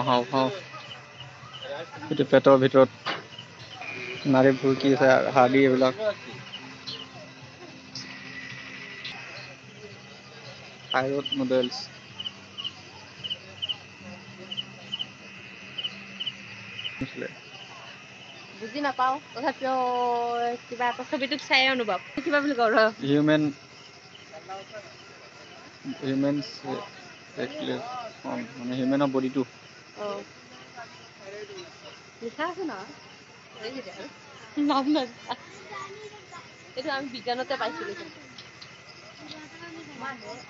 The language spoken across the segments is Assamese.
হাওঁফাওঁ এইটো পেটৰ ভিতৰত নাড়ীবোৰ কি আছে হাৰ্ডি এইবিলাক থাইৰয়ড মডেলছ বুজি নাপাওঁ তথাপিও কিবা এটা ছবিটোত চাই অনুভৱ কিবা বুলি কওঁ হিউমেন মানে হিউমেনৰ বডিটো লিখা আছে না নাম না এইটো আমি বিজ্ঞানতে পাইছিলোঁ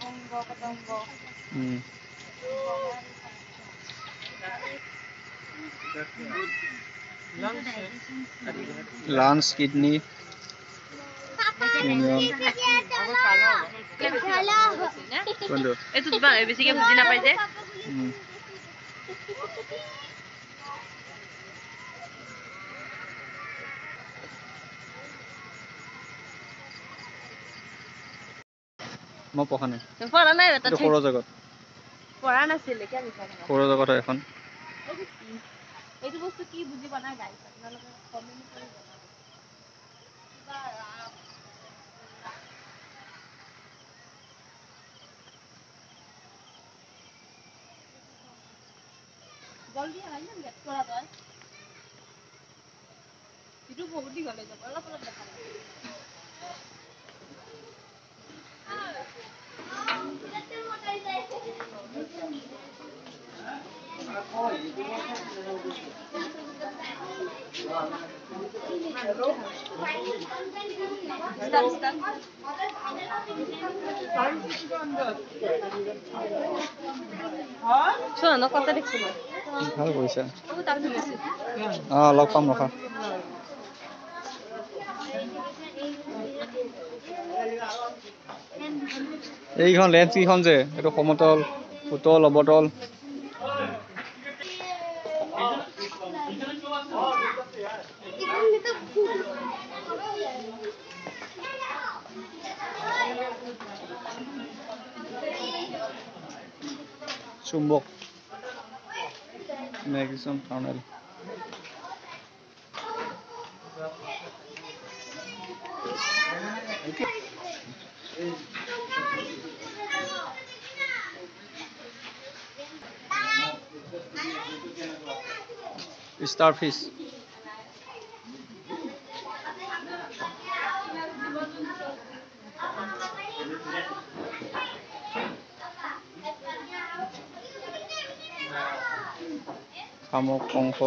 অংগ পতংগ লাঞ্চ কিডনি এইটো বেছিকে বুজি নাপাই যে মই পঢ়া নাই এটা সৌৰজগত পঢ়া নাছিলে কি আমি সৌৰজগত এখন এইটো বস্তু কি বুজি পোৱা নাই গাইছ আপোনালোকে কমেন্ট কৰি জনাব জলদি আহাই না গেট কৰা তই ইটো বহুত দি গলে যাব অলপ অলপ দেখা শোনো কথা দেখছিল ভাল কৰিছা ও তাৰ দিছে লগ পাম ৰখা এইখন লেন্স কিখন যে এইটো সমতল উতল অবতল চুম্বক ম্যাগনেসিয়াম টানেল starfish শামুক কংস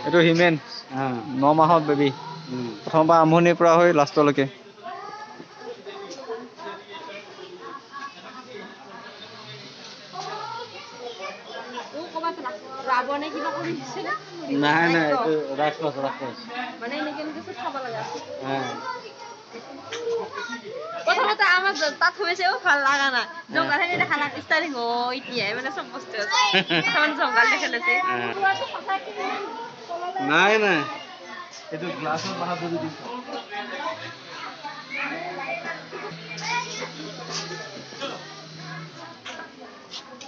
এইটো হিউমেন 9 মাহত বেবি প্ৰথমবাৰ আৰম্ভণিৰ পৰা হৈ লাষ্টলৈকে ৰাবণে কিবা কৰিছিল নাই নাই এইটো ৰাক্ষস মানে এনেকে এনেকে সব খাব লাগা প্রথমত আমার তাত হয়েছে ভাল লাগা না জঙ্গল হেনে দেখা লাগ স্টাইলিং ও ইতিয়া মানে সব বস্তু আছে তখন জঙ্গল দেখে লেছে নাই নাই এইটো গ্লাসত বাহাত দি দিছ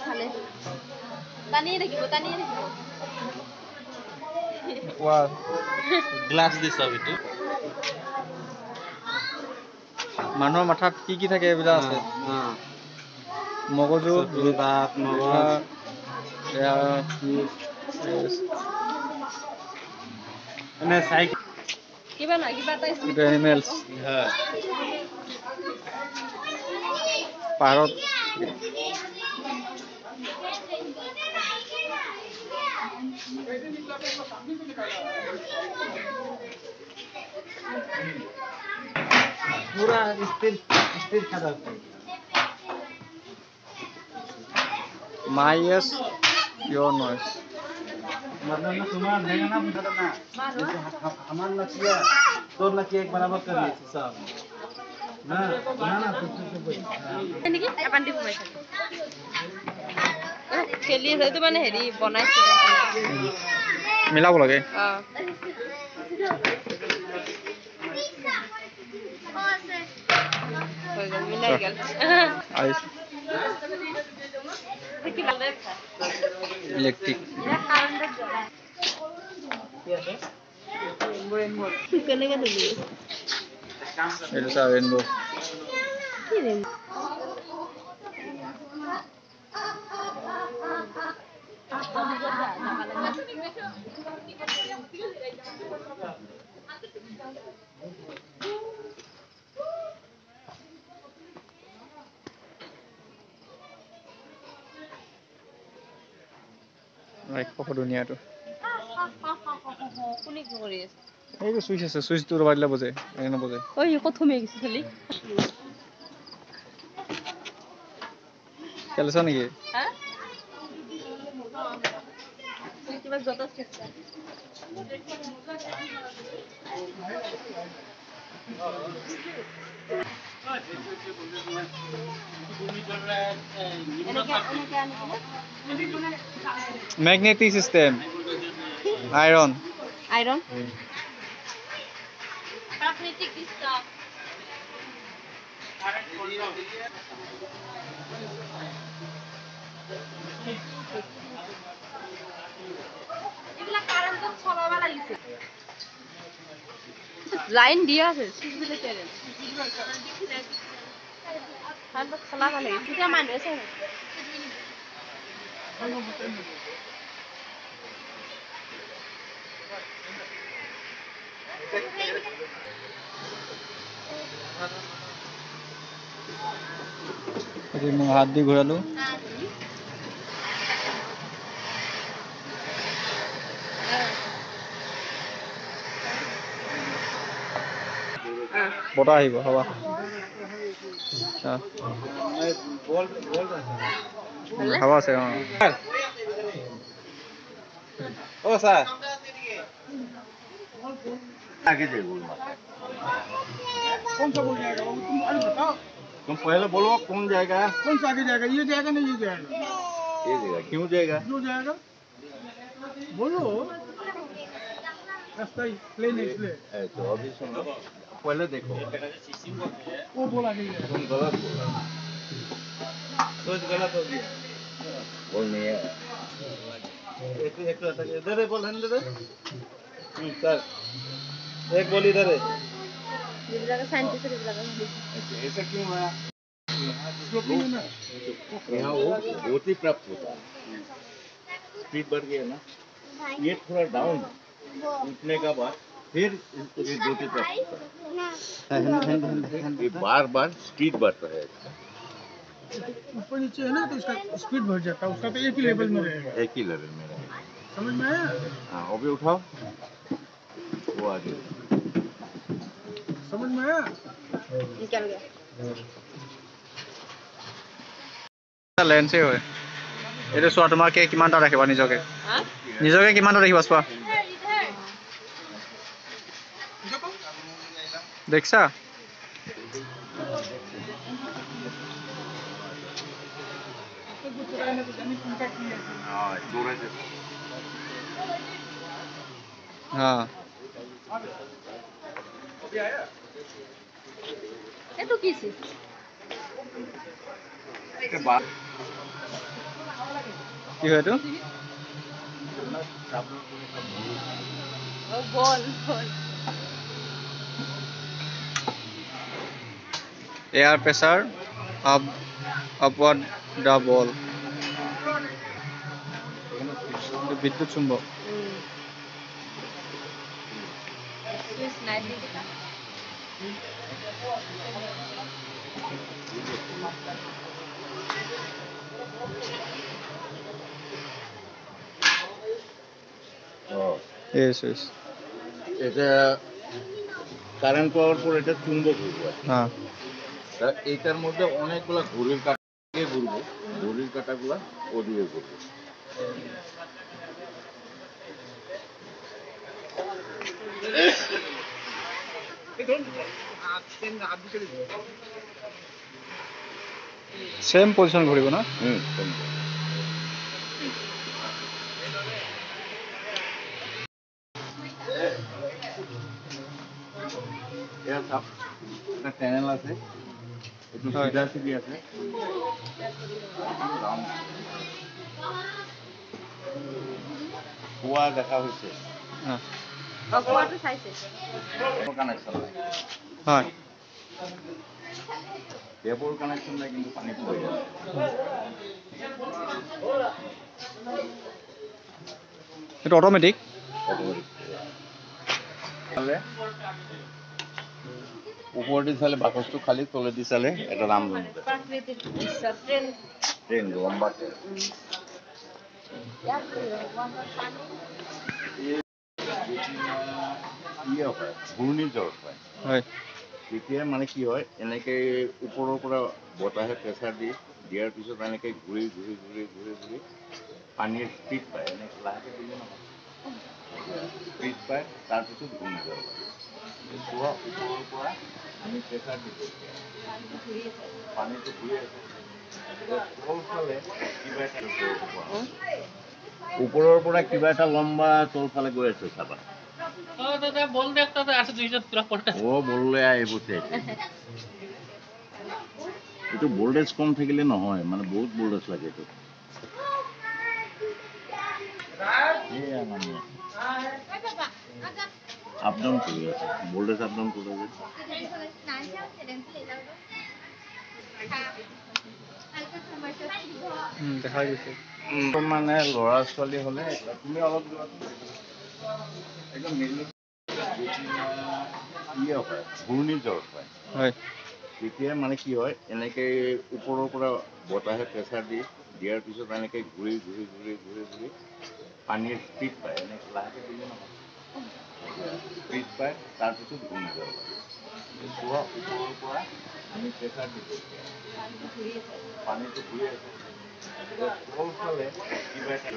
খালে টানিয়ে দেখিব ওয়া গ্লাস দিছ বিটু মানুহৰ মাথাত কি থাকে এইবিলাক আছে মগজু দাঁত মগজ এনে সাইক কিবা এটা এনিমেলস পাৰত पूरा स्थिर खड़ा माइस योर नॉइस मतलब ना तुम्हारा देगा ना बुझा ना हमारा लक्ष्य तोर लक्ष्य एक बराबर कर ले सब ना ना कुछ से कोई এনেকি এপান্তি ঘুমাইছে চেলি আছে এইটো মানে হেৰি বনাইছে মিলাব লাগে হৈ গ'ল মিলাই গ'ল আইছ কি ভাল দে ইলেক্ট্ৰিক কেনেকে দিবি এইটো চা ৰেইনবো কি ৰেইন কত দুনিয়াটো কোনে কি কৰি আছে এইটো সুইচ আছে সুইচটো দবাই দিলে বজে এনে নবজে ঐ কত থমে গেছে খালি খেলছ নেকি হা কিবা যত আছে magnetic system iron magnetic system line দিয়া আছে সুইচবিলে তেরে হান্ড খোলা ভালে এটা মানে আছে अरे मैं हाथ दी घुरा लूं বটা আহিব হবা হাৱা আছে ও স্যার आगे दे बोल कौन सा बोल जाएगा तुम अरे बताओ तुम पहले बोलो कौन जाएगा कौन सा आगे जाएगा ये जाएगा नहीं ये जाएगा ये जाएगा क्यों जाएगा बोलो रास्ता ही प्लेन इसलिए तो अभी सुनो पहले देखो वो बोला नहीं है तुम गलत बोला सोच गलत हो गया बोल नहीं है एक इधर बोल इधर सर एक बोल इधर है ऐसा क्यों है यहाँ वो गति प्राप्त होता है स्पीड बढ़ गया ना ये थोड़ा डाउन उठने का बाद फिर ये गति प्राप्त होता है ये बार बार स्पीड बढ़ता है ऊपर नीचे है ना तो उसका स्पीड बढ़ जाता है उसका तो एक ही लेवल में रहेगा एक ही लेवल में रहेगा समझ में आया हाँ अभी उठाओ वो आगे समझ में आया निकल गया লেন্সে হয় এটা সোয়া তোমাকে কিমানটা ৰাখিবা নিজকে নিজকে কিমানটা ৰাখিবা সোয়া দেখছা हाँ এইটো কি আছে কি হয় এইটো ও বল এয়ার প্রেসার আপওয়ার্ড দা বল বিদ্যুৎ চুম্বক সুইচ নাই দিটা yes এটা কারেন্ট পাওয়ার পর এটা চুম্বক হয়ে হ্যাঁ তা এইটার মধ্যে অনেকগুলা ঘড়ির কাঁটা ঘুরবে ঘড়ির কাঁটাগুলা ওদিকে ঘুরবে সেম পজিশন ঘুরিব না এয়া চাওক এটা চেনেল আছে এইটো হয়। চিধা চিধি আছে কুয়া দেখা হৈছে কুৱাটো চাইছে কানেকশ্যন নাই হয় টেপৰ কানেকশ্যন নাই কিন্তু পানী পৰি আছে এইটো অট'মেটিক ওপৰেদি চালে বাকচটো খালি তলেদি চালে এটা ৰামধনু প্ৰাকৃতিক দৃশ্য ট্ৰেইন ট্ৰেইন লম্বা ট্ৰেইন হয় ঘূৰ্ণিঝড় হয় হয় তেতিয়া মানে কি হয় এনেকে ওপৰৰ পৰা বতাহে প্ৰেছাৰ দিয়াৰ পিছত এনেকে ঘূৰি ঘূৰি ঘূৰি ঘূৰি ঘূৰি পানীৰ স্পীড পায় এনেকে লাহেকে দিলে নহয় স্পীড পায় তাৰপিছত ঘূৰ্ণিঝড় হয় চোৱা ওপৰৰ পৰা আমি প্ৰেছাৰ দিছোঁ পানীটো ঘূৰি আছে তলফালে কিবা এটা ওপৰৰ পৰা কিবা এটা লম্বা তলফালে গৈ আছে চাবা বললে আহিব এইটো ভোল্টেজ কম থাকিলে নহয় মানে বহুত ভোল্টেজ লাগে এইটো আপ ডাউন কৰি আছে ভোল্টেজ আপ ডাউন কৰি আছে দেখা গৈছে মানে ল'ৰা ছোৱালী হ'লে তুমি অলপ একদম হয় ঘূৰ্ণিঝড় হয় হয় তেতিয়া মানে কি হয় এনেকে ওপৰৰ পৰা বতাহে প্ৰেছাৰ দিয়াৰ পিছত এনেকে ঘূৰি ঘূৰি ঘূৰি ঘূৰি ঘূৰি পানীৰ স্পীড পায় এনেকে লাহেকে দিলে নহয় স্পীড পায় তাৰপিছত ঘূৰ্ণিঝড় হয় চোৱা ওপৰৰ পৰা আমি প্ৰেছাৰ দিছোঁ পানীটো ঘূৰি আছে তলফালে কিবা এটা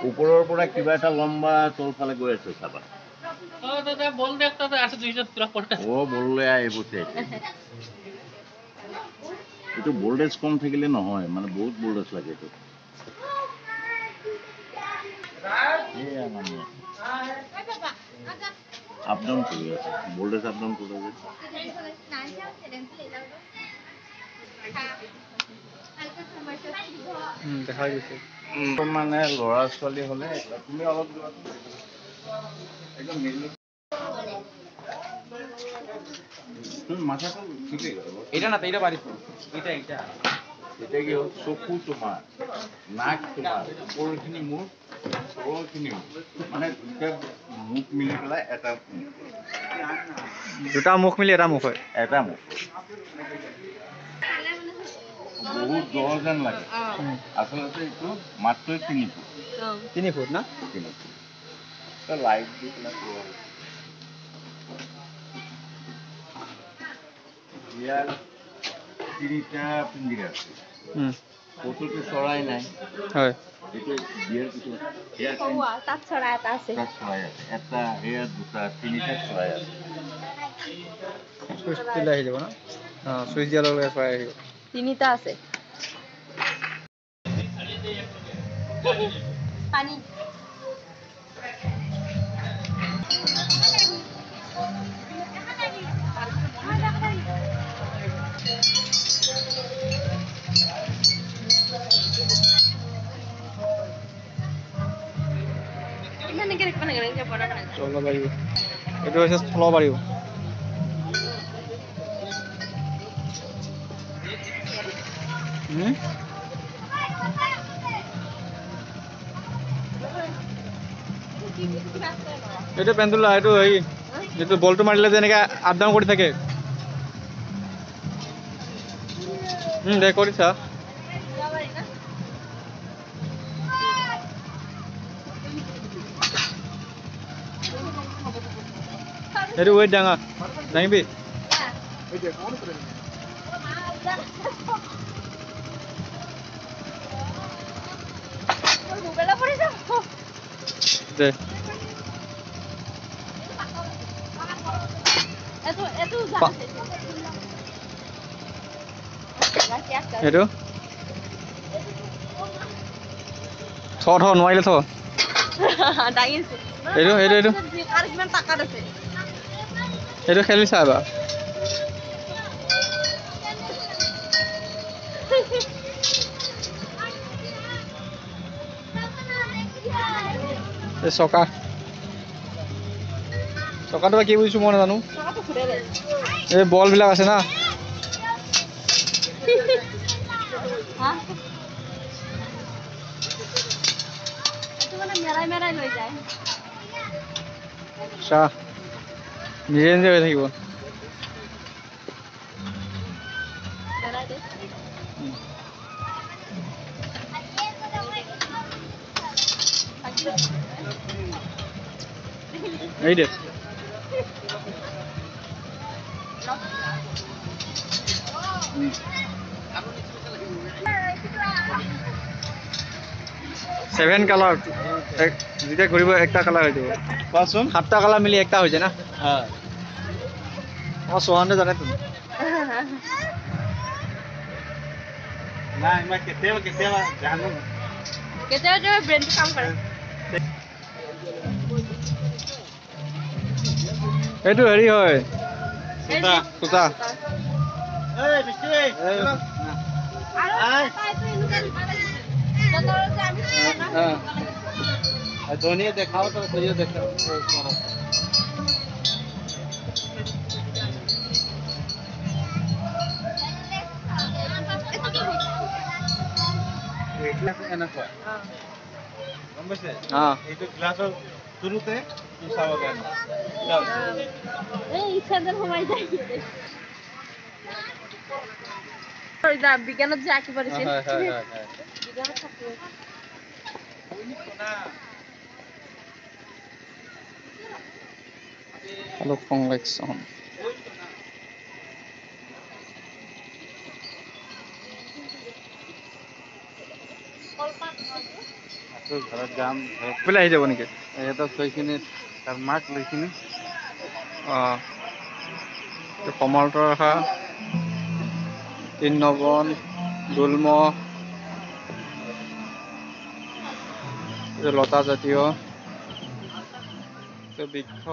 ওপৰৰ পৰা কিবা এটা লম্বা তলফালে গৈ আছে চাবা বললে আহিব এইটো ভোল্টেজ কম থাকিলে নহয় মানে বহুত ভোল্টেজ লাগে এইটো আপ ডাউন কৰি আছে ভোল্টেজ আপ ডাউন কৰি আছে দেখা গৈছে মানে ল'ৰা ছোৱালী হ'লে তুমি অলপ একদম মাথাটো ঠিকেই এটা না এটা পারিস এটা এটা এটা কি হ'ল চকু তোমাৰ নাক তোমাৰ ওপৰখিনি মুখ তলখিনি মুখ মানে দুটা মুখ মিলি পেলাই এটা দুটা মুখ মিলি এটা মুখ হয় এটা মুখ বহুত জ্বৰ যেন লাগে আচলতে এইটো মাত্ৰ 3 ফুট 3 ফুট না 3 ফুট লাইট দি পেলাই ইয়াৰ 3টা পিঞ্জিৰা আছে কতোতে চৰাই নাই হয় এইটো বিয়াৰ পিছত তাত চৰাই এটা আছে চৰাই আছে এটা এয়া দুটা 3টা চৰাই আছে সুইচ দিলে আহি যাব না সুইচ দিয়াৰ লগে লগে চৰাই আহিব 3টা আছে পানী জলবায়ু এইটো হৈছে স্থলবায়ু এইটো পেণ্ডুলা এইটো হেৰি যিটো বলটো মাৰিলে যে এনেকৈ আপ ডাউন কৰি থাকে দে কৰিছা এইটো ৱেইট ডাঙৰ দাঙিবি দে এইটো থ নোৱাৰিলে থ দাঙিছো এইটো আৰু কিমান টাকাত আছে এইটো খেলি চাবা এই চকাটো কি বুজিছো মই নাজানো টকাটো ঘূৰাই দে এই বল বিলাক আছে না হা এইটো মানে মেৰাই লৈ যায় চাহ নিজে নিজে হৈ থাকিব মেৰাই দে এই দে 7 কালাৰ যেতিয়া ঘূৰিব একটা কালাৰ হৈ যাব কোৱাচোন 7টা কালাৰ মিলি একটা হৈ যায় না হ্যাঁ সোহানে জানে তুমি নাই মই কেতিয়াবা জানো কেতিয়াবা ব্ৰেইনটো কাম কৰে এইটো হেৰি হয় সুতা এই মিষ্টি ধোনিয়ে দেখাও তো সহিও দেখাও এনেকুৱা গম পাইছে এইটো গ্লাছৰ তুৰুতে চাব কাৰণে এই ইচ্ছাজন সোমাই যায় বিজ্ঞানত যে আঁকিব দিছিল বিজ্ঞানত থাকিব Hello, convection. ঘৰত যাম বোলে আহি যাব নেকি সিহঁতক থৈখিনি তাৰ মাক লৈখিনি কমলতৰ ৰখা 3 নবন গুল্ম লতা জাতীয় বৃক্ষ